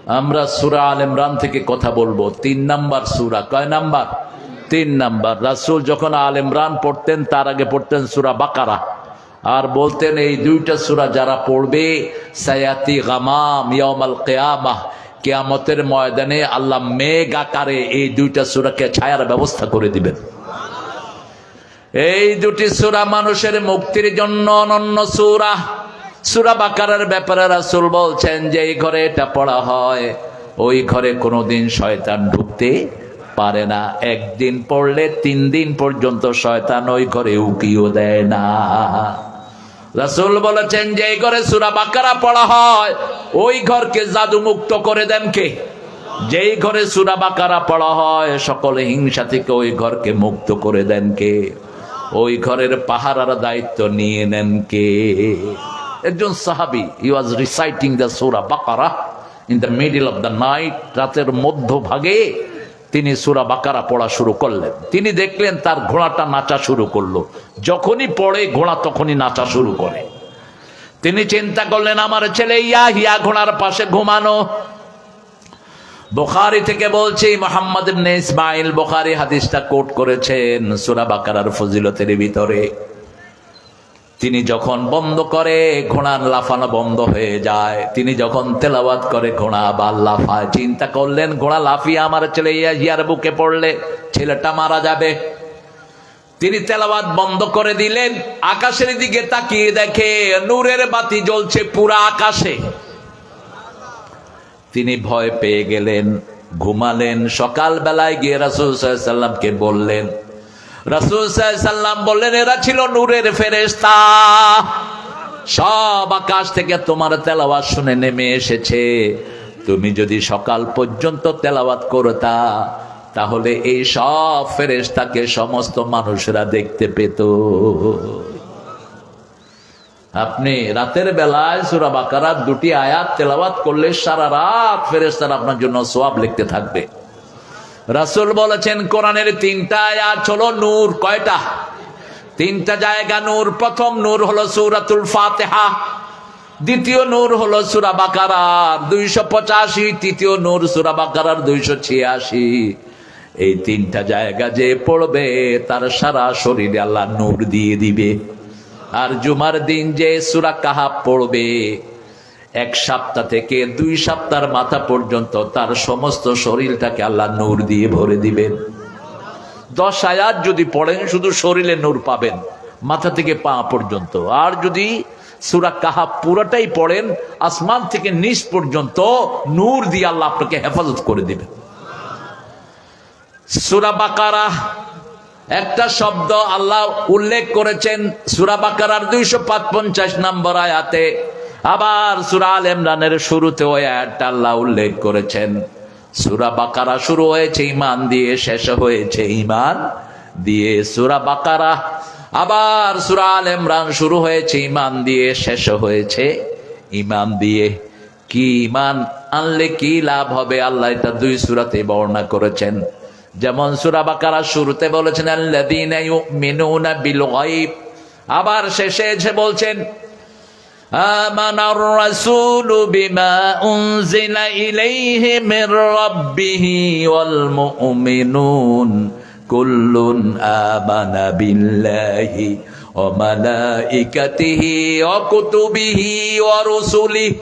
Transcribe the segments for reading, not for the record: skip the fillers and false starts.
আমরা সূরা আল ইমরান থেকে কথা বলবো। 3 নাম্বার সূরা। কয় নাম্বার? 3 নাম্বার। রাসূল যখন আল ইমরান পড়তেন তার আগে পড়তেন সূরা বাকারা, আর বলতেন এই দুইটা সূরা যারা পড়বে সায়াতি গামাম ইয়াউমাল কিয়ামাহ, কিয়ামতের ময়দানে আল্লাহ মেঘ আকারে এই দুইটা সূরাকে ছায়ার ব্যবস্থা করে দিবেন। এই দুটি সূরা মানুষের মুক্তির জন্য অনন্য সূরা। সূরা বাকারার ব্যাপারে রাসূল বলছেন যে এই ঘরে এটা পড়া হয় ওই ঘরে কোনোদিন শয়তান ঢুকতে পারে না। একদিন পড়লে 3 দিন পর্যন্ত শয়তান ওই ঘরে উকিও দেয় না। রাসূল বলেছেন যে এই ঘরে সূরা বাকারা পড়া হয় ওই ঘরকে জাদু মুক্ত করে দেন কে? যেই ঘরে সূরা বাকারা পড়া হয় সকল হিংসা থেকে ওই ঘরকে মুক্ত করে দেন কে? ওই ঘরের পাহারার দায়িত্ব নিয়ে নেন কে? একজন সাহাবী, he was reciting the Surah Baqarah in the middle of the night, রাতের মধ্যভাগে তিনি সূরা বাকারা পড়া শুরু করলেন। তিনি দেখলেন তার ঘোড়াটা নাচা শুরু করলো। যখনই পড়ে ঘোড়া তখনই নাচা শুরু করে। তিনি চিন্তা করলেন আমার ছেলে ইয়াহিয়া ঘোড়ার পাশে ঘুমানো। বুখারী থেকে বলছি, মুহাম্মদ ইবনে ইসমাঈল বুখারী হাদিসটা কোট করেছেন সূরা বাকারার ফজিলতের ভিতরে। তিনি যখন বন্ধ করে ঘোড়ার লাফানো বন্ধ হয়ে যায়, তিনি যখন তেলাওয়াত করে ঘোড়া আবার লাফায়। চিন্তা করলেন ঘোড়া লাফিয়ে আমার ছেলে ইয়াহিয়ার বুকে পড়লে ছেলেটা মারা যাবে। তিনি তেলাওয়াত বন্ধ করে দিলেন। আকাশের দিকে তাকিয়ে দেখে নূরের বাতি জ্বলছে পুরা আকাশে। তিনি ভয় পেয়ে গেলেন, ঘুমালেন। সকাল বেলায় গিয়ে রাসূল সাল্লাল্লাহু আলাইহি ওয়াসাল্লামকে বললেন। রাসূল সাল্লাল্লাহু আলাইহি ওয়াসাল্লাম বললেন এরা ছিল নূরের ফেরেশতা, সব আকাশ থেকে তোমার তেলাওয়াত শুনে নেমে এসেছে। তুমি যদি সকাল পর্যন্ত তেলাওয়াত করতা তাহলে এই সব ফেরেশতাকে সমস্ত মানুষরা দেখতে পেত। আপনি রাতের বেলায় সূরা বাকারার 2টি আয়াত তেলাওয়াত করলে সারা রাত ফেরেশতারা আপনার জন্য সওয়াব লিখতে থাকবে। রাসূল বলেছেন কোরআনের 3টা আয়াত হলো নূর। কয়টা? 3টা জায়গা নূর। প্রথম নূর হলো সূরাতুল ফাতিহা, দ্বিতীয় নূর হলো সূরা বাকারার 285, তৃতীয় নূর সূরা বাকারার 286। এই 3টা জায়গা যে পড়বে তার সারা শরীরে আল্লাহ নূর দিয়ে দিবে। আর জুমার দিন যে সূরা কাহাফ পড়বে 1 সপ্তাহ থেকে 2 সপ্তাহের মাথা পর্যন্ত তার সমস্ত শরীরটাকে আল্লাহ নূর দিয়ে ভরে দিবেন। 10 আয়াত যদি পড়েন শুধু শরীরে নূর পাবেন মাথা থেকে পা পর্যন্ত। আর যদি সূরা কাহাফ পুরোটাই পড়েন আসমান থেকে নিচ পর্যন্ত নূর দিয়ে আল্লাহ আপনাকে হেফাজত করে দিবেন। সূরা বাকারা একটা শব্দ আল্লাহ উল্লেখ করেছেন সূরা বাকারার 255 নম্বর আয়াতে। আবার সূরা আল ইমরানের শুরুতে ওই আয়াতটা আল্লাহ উল্লেখ করেছেন। সূরা বাকারা শুরু হয়েছে ঈমান দিয়ে, শেষ হয়েছে ঈমান দিয়ে। সূরা বাকারা আবার সূরা আল ইমরান শুরু হয়েছে ঈমান দিয়ে, শেষ হয়েছে ঈমান দিয়ে। কি ঈমান আনলে কি লাভ হবে আল্লাহ এটা 2 সূরাতে বর্ণনা করেছেন। যেমন সূরা বাকারা শুরুতে বলেছেন আল্লাযীনা ইউমিনুনা বিল গায়ব, আবার শেষে এসে বলছেন আমানার রাসূলু বিমা উনজিলা ইলাইহি মির রাব্বিহি ওয়াল মুমিনুন কুল্লুন আমানা বিল্লাহি ওয়া মালাইকাতিহি ওয়া কুতুবিহি ওয়া রুসুলিহি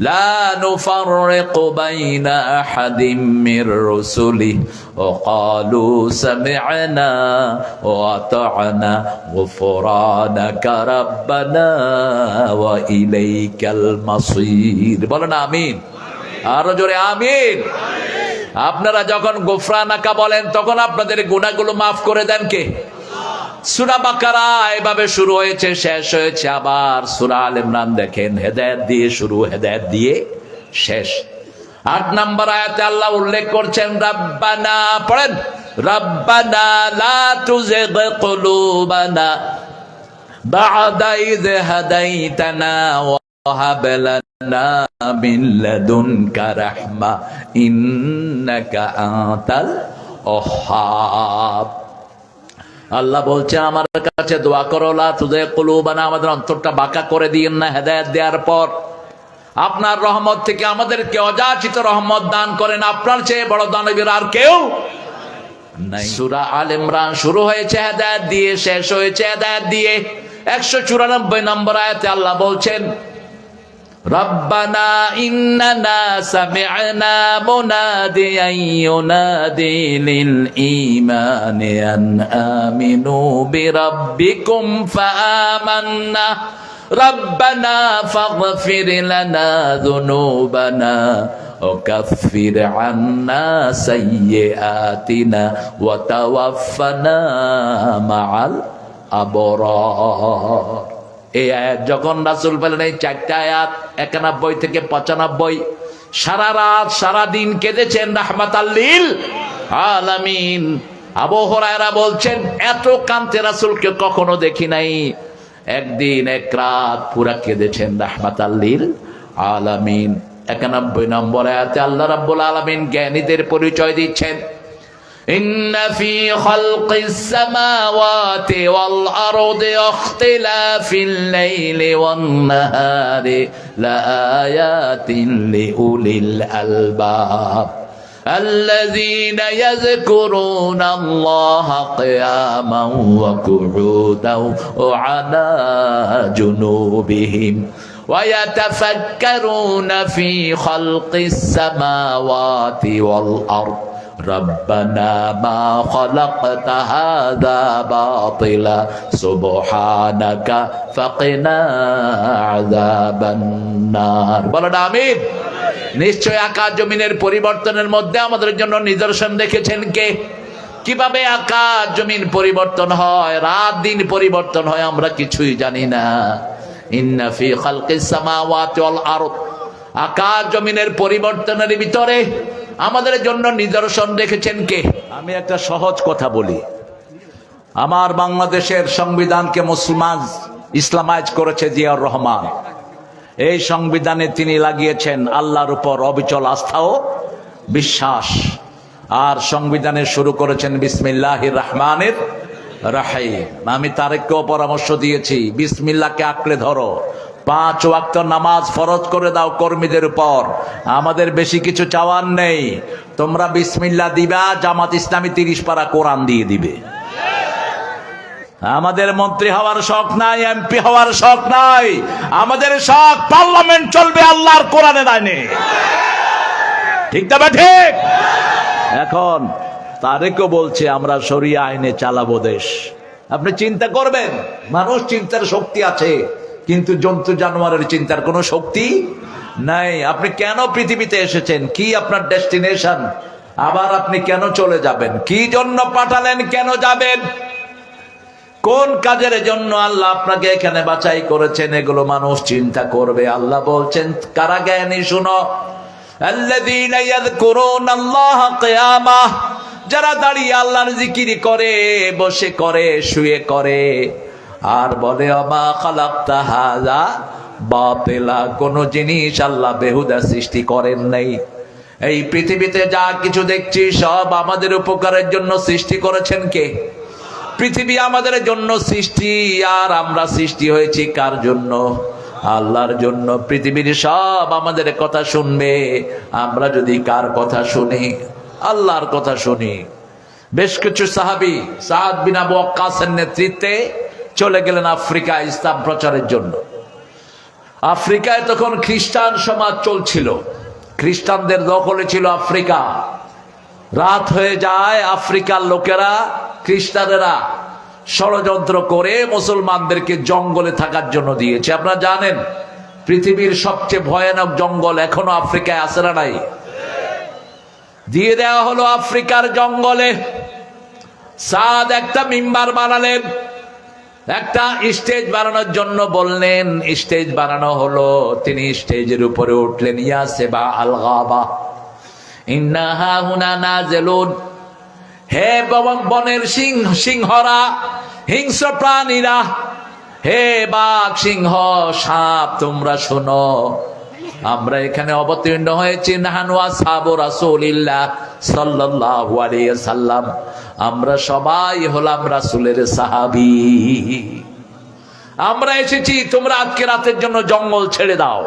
লা নুফাররিকু বাইনা আহাদিম মির রুসুলিহি ওয়া ক্বালু সামি'না ওয়া আতা'না গুফরানাকা রাব্বানা ওয়া ইলাইকাল মাসির। বলেন আমিন। আরো জোরে আমিন। আপনারা যখন গুফরানাকা বলেন তখন আপনাদের গুনাহগুলো মাফ করে দেন কে? সূরা বাকারা এভাবে শুরু হয়েছে, শেষ হয়েছে। আবার সূরা আল ইমরান দেখেন হেদায়েত দিয়ে শুরু, হেদায়েত দিয়ে শেষ। 8 নম্বর আয়াতে আল্লাহ উল্লেখ করছেন রাব্বানা। পড়েন রাব্বানা লা তুযিগ কুলুবানা বা'দা ইয হাদাইতানা ওয়া হাব লানা মিন লাদুনকা রাহমা ইন্নাকা আনতাল ওয়াহ্হাব। আল্লাহ বলছে আমার কাছে দোয়া করো লা তুযিগ কুলুবানা, আমাদের অন্তরটা বাঁকা করে দিয়েন না হেদায়েত দেওয়ার পর। আপনার রহমত থেকে আমাদেরকে অযাচিত রহমত দান করেন। আপনার চেয়ে বড় দানবীর আর কেউ নাই। সূরা আল ইমরান শুরু হয়েছে হেদায়েত দিয়ে, শেষ হয়েছে হেদায়েত দিয়ে। 194 নম্বর আয়াতে আল্লাহ বলছেন, রব্বানা ইন্নানা সামি'না মুনাদিয়ান ইউনাদি লিল ঈমানি আন আমিনু বিরাব্বিকুম ফাআমান্না রব্বানা ফাগফির লানা যুনুবানা وكفر عنا سيئاتنا وتوفنا مع الأبرار। এই আয়াত যখন রাসূল বলেন, এই চারটা আয়াত 91 থেকে 95, সারা রাত সারা দিন কেঁদেছেন রাহমাতাল লিল আলামিন। আবু হুরায়রা বলছেন, এত কাঁদতে রাসূলকে কখনো দেখি নাই। একদিন এক রাত পুরা কেঁদেছেন রাহমাতাল লিল আলামিন। 91 নম্বর আয়াতে আল্লাহ রাব্বুল আলামিন জ্ঞানীদের পরিচয় দিচ্ছেন, ইন্না ফি খালকিস সামাওয়াতি ওয়াল আরদি ইখতিলাফিল লাইলি ওয়ান নাহারি লাআয়াতিন লিউলিল আলবাব আল্লাযীনা ইয়াযকুরুনা আল্লাহা কিয়ামান ওয়া কুউদান ওয়া আলা জুনুবিহিম وَيَتَفَكَّرُونَ فِي خَلْقِ السَّمَاوَاتِ وَالْأَرْضِ رَبَّنَا مَا خَلَقْتَ هَذَا بَاطِلًا سُبْحَانَكَ فَقِنَا عَذَابَ النَّارِ। বলেন আমিন। নিশ্চয় আকাশ জমিনের পরিবর্তনের মধ্যে আমাদের জন্য নিদর্শন রেখেছেন কে? কিভাবে আকাশ জমিন পরিবর্তন হয়, রাত দিন পরিবর্তন হয়, আমরা কিছুই জানি না। ইন্না ফি খালকিস সামাওয়াতি ওয়াল আরদ, আকাশ জমিনের পরিবর্তনের ভিতরে আমাদের জন্য নিদর্শন রেখেছেন কে? আমি একটা সহজ কথা বলি, আমার বাংলাদেশের সংবিধানকে মুসলমান ইসলামাইজ করেছে জিয়াউর রহমান। এই সংবিধানে তিনি লাগিয়েছেন আল্লাহর উপর অবিচল আস্থা ও বিশ্বাস, আর সংবিধানে শুরু করেছেন বিসমিল্লাহির রহমানির রাহিম। আমি তারেককেও পরামর্শ দিয়েছি, বিসমিল্লাহকে আঁকড়ে ধরো, 5 ওয়াক্ত নামাজ ফরজ করে দাও কর্মীদের উপর। আমাদের বেশি কিছু চাওয়ার নেই, তোমরা বিসমিল্লাহ দিবা, জামাত ইসলামী 30 পারা কোরআন দিয়ে দিবে। আমাদের মন্ত্রী হওয়ার শখ নাই, এমপি হওয়ার শখ নাই, আমাদের শখ পার্লামেন্ট চলবে আল্লাহর কোরআনের আইনে। ঠিক না ঠিক? এখন তারেকও বলছে আমরা শরিয়া আইনে চালাবো দেশ। আপনি চিন্তা করবেন, মানুষ চিন্তার শক্তি আছে, কিন্তু জন্তু জানোয়ারের চিন্তার কোনো শক্তি নাই। আপনি কেন পৃথিবীতে এসেছেন, কি আপনার ডেস্টিনেশন, আবার আপনি কেন চলে যাবেন, কি জন্য পাঠালেন, কেন যাবেন, কোন কাজের জন্য আল্লাহ আপনাকে এখানে বাছাই করেছেন, এগুলো মানুষ চিন্তা করবে। আল্লাহ বলছেন, কারা জ্ঞানী শুনো, আল্লাযীনা ইয়াযকুরুনাল্লাহা কিয়ামা, যারা দাঁড়িয়ে আল্লাহর জিকির করে, বসে করে, শুয়ে করে, আর বলে আমা খালাকতা হাযা বাতিলা, কোন জিনিস আল্লাহ বেহুদা সৃষ্টি করেন নাই। এই পৃথিবীতে যা কিছু দেখছি সব আমাদের উপকারের জন্য সৃষ্টি করেছেন কে? পৃথিবী আমাদের জন্য সৃষ্টি, আর আমরা সৃষ্টি হয়েছি কার জন্য? আল্লাহর জন্য। পৃথিবীর সব আমাদের কথা শুনবে, আমরা যদি কার কথা শুনি? আল্লাহর কথা শুনি। বেশ কিছু সাহাবী সাদ বিন আবু ওয়াক্কাসের নেতৃত্বে চলে গেলেন আফ্রিকা ইসলাম প্রচারের জন্য। আফ্রিকায় তখন খ্রিস্টান সমাজ চলছিল, খ্রিস্টানদের দখলে ছিল আফ্রিকা। রাত হয়ে যায়, আফ্রিকার লোকেরা, খ্রিস্টানেরা ষড়যন্ত্র করে মুসলমানদেরকে জঙ্গলে থাকার জন্য দিয়েছে। আপনারা জানেন পৃথিবীর সবচেয়ে ভয়ানক জঙ্গল এখনো আফ্রিকায় আছে না নাই? দিয়ে দেওয়া হলো আফ্রিকার জঙ্গলে। সাদ একটা মিম্বার বানালেন, একটা স্টেজ বানানোর জন্য বললেন, স্টেজ বানানো হলো, তিনি স্টেজের উপরে উঠলেন। ইয়া সেবা আল গাবা ইন্নাহা হুনা নাজিলুন, হে বনের সিংহরা, হিংস্র প্রাণীরা, হে বাঘ, সিংহ, সাপ, তোমরা শোনো, আমরা এখানে অবতীর্ণ হয়েছি। নাহানু আসহাবু রাসূলিল্লাহ সাল্লাল্লাহু আলাইহি ওয়াসাল্লাম, আমরা সবাই হলাম রাসূলের সাহাবী, আমরা এসেছি, তোমরা আজকে রাতের জন্য জঙ্গল ছেড়ে দাও।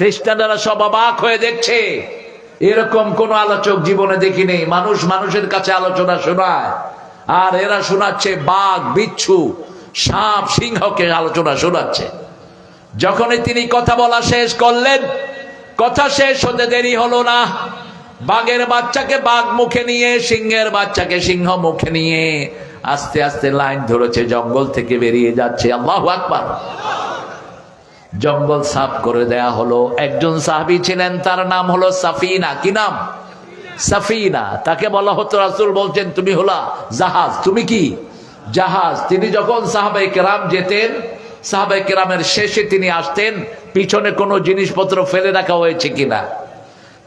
খ্রিস্টানরা সব অবাক হয়ে দেখছে, এরকম কোন আলোচক জীবনে দেখি নেই। মানুষ মানুষের কাছে আলোচনা শোনায়, আর এরা শোনাচ্ছে বাঘ, বিচ্ছু, সাপ, সিংহকে আলোচনা শোনাচ্ছে। যখনই তিনি কথা বলা শেষ করলেন, কথা শেষ হতে দেরি হলো না, বাঘের বাচ্চাকে বাঘ মুখে নিয়ে, সিংহের বাচ্চাকে সিংহ মুখে নিয়ে আস্তে আস্তে লাইন ধরেছে, জঙ্গল থেকে বেরিয়ে যাচ্ছে। আল্লাহু আকবার। জঙ্গল সাফ করে দেয়া হলো। একজন সাহাবী ছিলেন, তার নাম হলো সাফিনা। কি নাম? সাফিনা। তাকে বলা হতো, রাসূল বলছেন তুমি হলা জাহাজ। তুমি কি? জাহাজ। তিনি যখন সাহাবায়ে কেরাম যেতেন, সাহাবায়ে কেরামের শেষে তিনি আসতেন, পিছনে কোনো জিনিসপত্র ফেলে রাখা হয়েছে কিনা।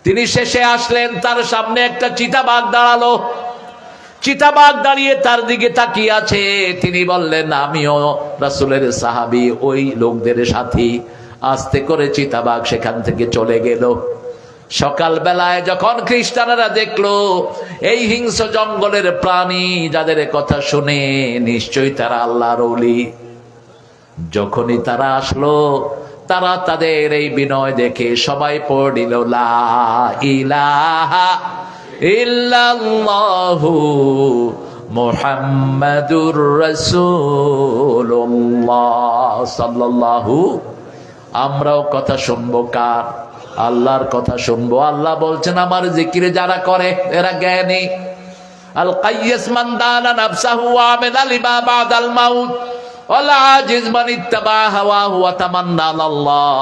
তিনি শেষে আসলেন, তার সামনে একটা চিতাবাঘ দাঁড়ালো। চিতাবাঘ দাঁড়িয়ে তার দিকে তাকিয়ে আছে। তিনি বললেন, আমিও রাসূলের সাহাবী, ওই লোকদের সাথী। আস্তে করে চিতাবাঘ সেখান থেকে চলে গেল। সকাল বেলায় যখন খ্রিস্টানরা দেখলো এই হিংস্র জঙ্গলের প্রাণী, যাদের কথা শুনে নিশ্চয়ই তারা আল্লাহর ওলি, যখনই তারা আসলো, তারা তাদের এই বিনয় দেখে সবাই পড়িল লা ইলাহা ইল্লাল্লাহু মুহাম্মাদুর রাসূলুল্লাহ সাল্লাল্লাহু। আমরাও কথা শুনবো কার? আল্লাহর কথা শুনবো। আল্লাহ বলছেন, আমার জিকির যারা করে এরা জ্ঞানী। আল কাইয়্যিস মান দানা নাফসাহু ওয়া আমিলা লিমা বাদাল মাউত ওয়াল আজিজ মান ইত্তাবা হাওয়াহু ওয়া তামান্না আলাল্লাহ।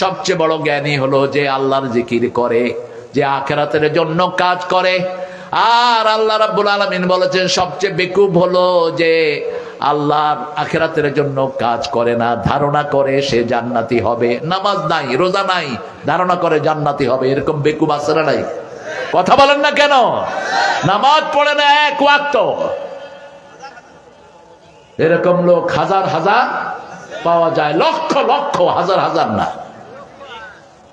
সবচেয়ে বড় জ্ঞানী হলো যে আল্লাহর জিকির করে, যে আখিরাতের জন্য কাজ করে। আর আল্লাহ রাব্বুল আলামিন বলেছেন, সবচেয়ে বেকুব হলো যে আল্লাহর আখিরাতের জন্য কাজ করে না, ধারণা করে সে জান্নাতি হবে। নামাজ নাই, রোজা নাই, ধারণা করে জান্নাতি হবে। এরকম বেকুব আছে না নাই? কথা বলেন না কেন? নামাজ পড়ে না এক ওয়াক্ত, এরকম লোক হাজার হাজার পাওয়া যায়, লক্ষ লক্ষ, হাজার হাজার না।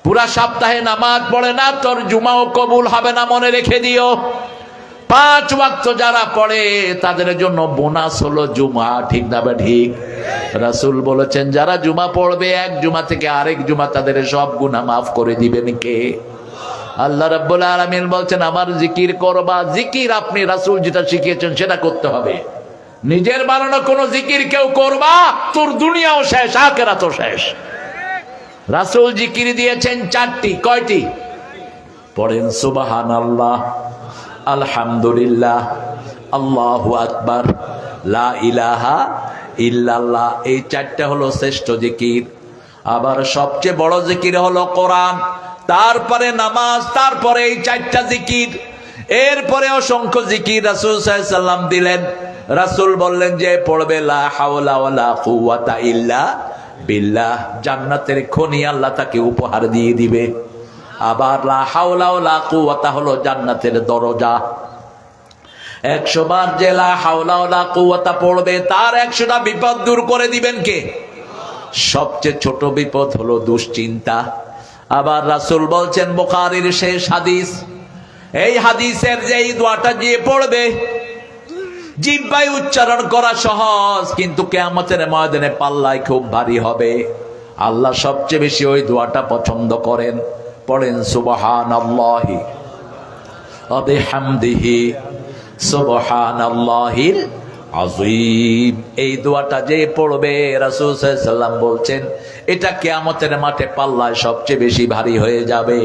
পুরা সপ্তাহে নামাজ পড়ে না, তোর জুমাও কবুল হবে না, মনে রেখে দিও। 5 ওয়াক্ত যারা পড়ে তাদের জন্য বোনাস হলো জুমা। ঠিক না বা ঠিক? রাসূল বলেছেন, যারা জুমা পড়বে, এক জুমা থেকে আরেক জুমা তাদের সব গুনাহ মাফ করে দিবেন কে? আল্লাহ রাব্বুল আলামিন বলছেন, আমার জিকির করবা। জিকির আপনি রাসূল যেটা শিখিয়েছেন সেটা করতে হবে। নিজের বানানো কোন জিকির কেউ করবা, তোর দুনিয়াও শেষ, আখিরাতও শেষ। রাসূল জিকির দিয়েছেন 4টি। কয়টি? পড়েন সুবহানাল্লাহ, আলহামদুলিল্লাহ, আল্লাহু আকবার, লা ইলাহা ইল্লাল্লাহ। এই 4টা হলো শ্রেষ্ঠ জিকির। আবার সবচেয়ে বড় জিকির হলো কোরআন, তারপরে নামাজ, তারপরে এই 4টা জিকির। এরপরে অসংখ্য জিকির রাসূল সাল্লাল্লাহু আলাইহি ওয়াসাল্লাম দিলেন। রাসূল বললেন, যে পড়বে লা হাওলা ওয়ালা কুওয়াতা ইল্লা বিল্লাহ, জান্নাতের খনি আল্লাহ তাকে উপহার দিয়ে দিবে। আবার লা হাওলা ওয়ালা কুওয়াতা হলো জান্নাতের দরজা। 100 বার যে লা হাওলা ওয়ালা কুওয়াতা পড়বে, তার 100টা বিপদ দূর করে দিবেন কে? সবচেয়ে ছোট বিপদ হলো দুশ্চিন্তা। আবার রাসূল বলছেন, বুখারীর শেষ হাদিস, এই হাদিসের যে এই দোয়াটা যে পড়বে, জিহ্বায় উচ্চারণ করা সহজ, কিন্তু কিয়ামতের ময়দানে পাল্লায় খুব ভারী হবে। আল্লাহ সবচেয়ে বেশি ওই দোয়াটা পছন্দ করেন। পড়েন সুবহানাল্লাহি ওয়া বিহামদিহি সুবহানাল্লাহিল আযীম। এই দোয়াটা যে পড়বে, রাসূল সাল্লাল্লাহু আলাইহি ওয়াসাল্লাম বলছেন, এটা কিয়ামতের মাঠে পাল্লায় সবচেয়ে বেশি ভারী হয়ে যাবে।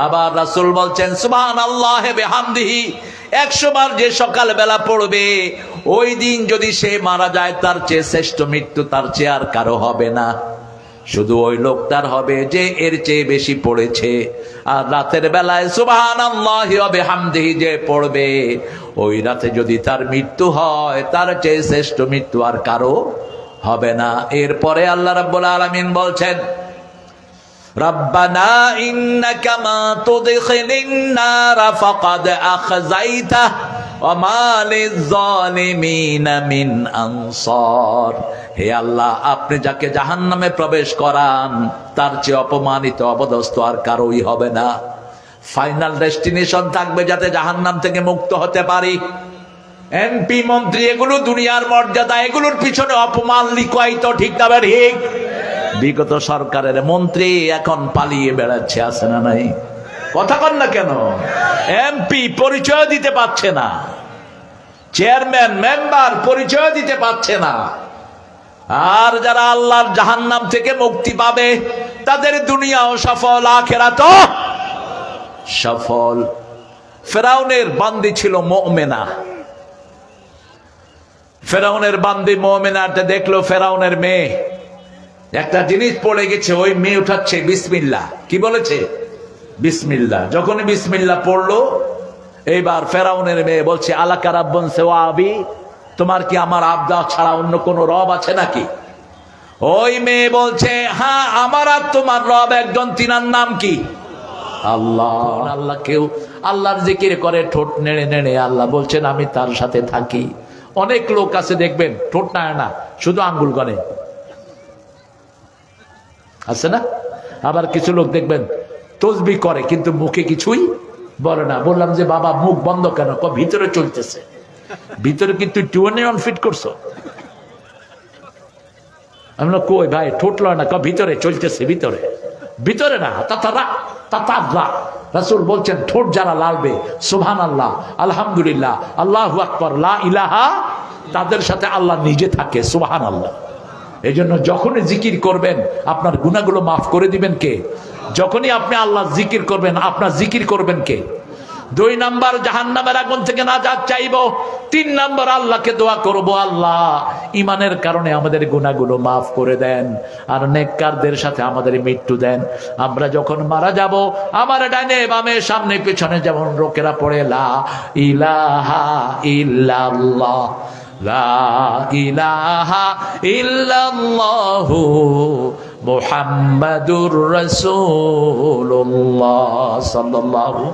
আবার রাসূল বলছেন, সুবহানাল্লাহি ওয়া বিহামদিহি 100 বার যে সকাল বেলা পড়বে, ওই দিন যদি সে মারা যায়, তার চেয়ে শ্রেষ্ঠ মৃত্যু তার চেয়ে আর কারো হবে না। শুধু ওই লোকটার হবে যে এর চেয়ে বেশি পড়েছে। আর রাতের বেলায় সুবহানাল্লাহি ওয়া বিহামদিহি যে পড়বে, ওই রাতে যদি তার মৃত্যু হয়, তার চেয়ে শ্রেষ্ঠ মৃত্যু আর কারো হবে না। এরপরে আল্লাহ রাব্বুল আলামিন বলছেন, রব্বানা ইন্নাকা মা তুদখিলিন নারা ফাকাদ আখযাইতা ওয়া মা লিয-যালিমিনা মিন আনসার। হে আল্লাহ, আপনি যাকে জাহান্নামে প্রবেশ করান, তার চেয়ে অপমানিত, অপদস্থ আর কারোই হবে না। ফাইনাল ডেস্টিনেশন থাকবে যাতে জাহান্নাম থেকে মুক্ত হতে পারি। এমপি, মন্ত্রী, এগুলো দুনিয়ার মর্যাদা, এগুলোর পিছনে অপমান লিখায়িত। ঠিক না ঠিক? বিগত সরকারের মন্ত্রী এখন পালিয়ে বেড়াচ্ছে, আছে না নাই? কথা কন না কেন? এমপি পরিচয় দিতে পারছে না, চেয়ারম্যান মেম্বার পরিচয় দিতে পারছে না। আর যারা আল্লাহর জাহান্নাম থেকে মুক্তি পাবে তাদের দুনিয়াও সফল, আখিরাতও সফল। ফেরাউনের বান্দি ছিল মুমিনা। ফেরাউনের বান্দি মুমিনাটা দেখলো ফেরাউনের মেয়ে একটা জিনিস পড়ে গেছে, ওই মেয়ে উঠাচ্ছে বিসমিল্লাহ। কি বলেছে? বিসমিল্লাহ। যখন বিসমিল্লাহ পড়লো, এইবার ফেরাউনের মেয়ে বলছে আলাকা রাব্বুন সিওয়া আবি, তোমার কি আমার আব্দা ছাড়া অন্য কোন রব আছে নাকি? ওই মেয়ে বলছে হ্যাঁ, আমার আর তোমার রব একজন, তিনার নাম কি? আল্লাহ। আল্লাহ কেউ আল্লাহর জিকির করে ঠোঁট নেড়ে নেড়ে, আল্লাহ বলছেন আমি তার সাথে থাকি। অনেক লোক আছে দেখবেন ঠোঁট নাড়ে না, শুধু আঙ্গুল গনে, আছে না? আবার কিছু লোক দেখবেন তসবিহ করে কিন্তু মুখে কিছুই বলে না। বললাম যে বাবা মুখ বন্ধ কেন? ভিতরে চলতেছে। ভিতরে কিন্তু 21 ফিট করছো। আমি বললাম কই ভাই, ঠোঁট লয় না? ভিতরে চলতেছে। ভিতরে ভিতরে না, রাসূল বলছেন ঠোঁট যারা লাড়বে সুবহানাল্লাহ, আলহামদুলিল্লাহ, আল্লাহু আকবার, লা ইলাহা, তাদের সাথে আল্লাহ নিজে থাকে। সুবহানাল্লাহ। এই জন্য যখনই জিকির করবেন আপনার গুনাহগুলো মাফ করে দিবেন কে? যখনই আপনি আল্লাহ জিকির করবেন, আপনার জিকির করবেন কে? 2 নাম্বার জাহান্নামের আগুন থেকে নাজাত চাইবো। 3 নাম্বার আল্লাহকে দোয়া করব, আল্লাহ ইমানের কারণে আমাদের গুনাহগুলো মাফ করে দেন, আর নেককারদের সাথে আমাদের মৃত্যু দেন। আমরা যখন মারা যাব, আমার ডানে বামে সামনে পেছনে যেমন লোকেরা পড়ে লা ইলাহা ইল্লাল্লাহ, লা ইলাহা ইল্লাল্লাহু মুহাম্মাদুর রাসূলুল্লাহ সাল্লাল্লাহু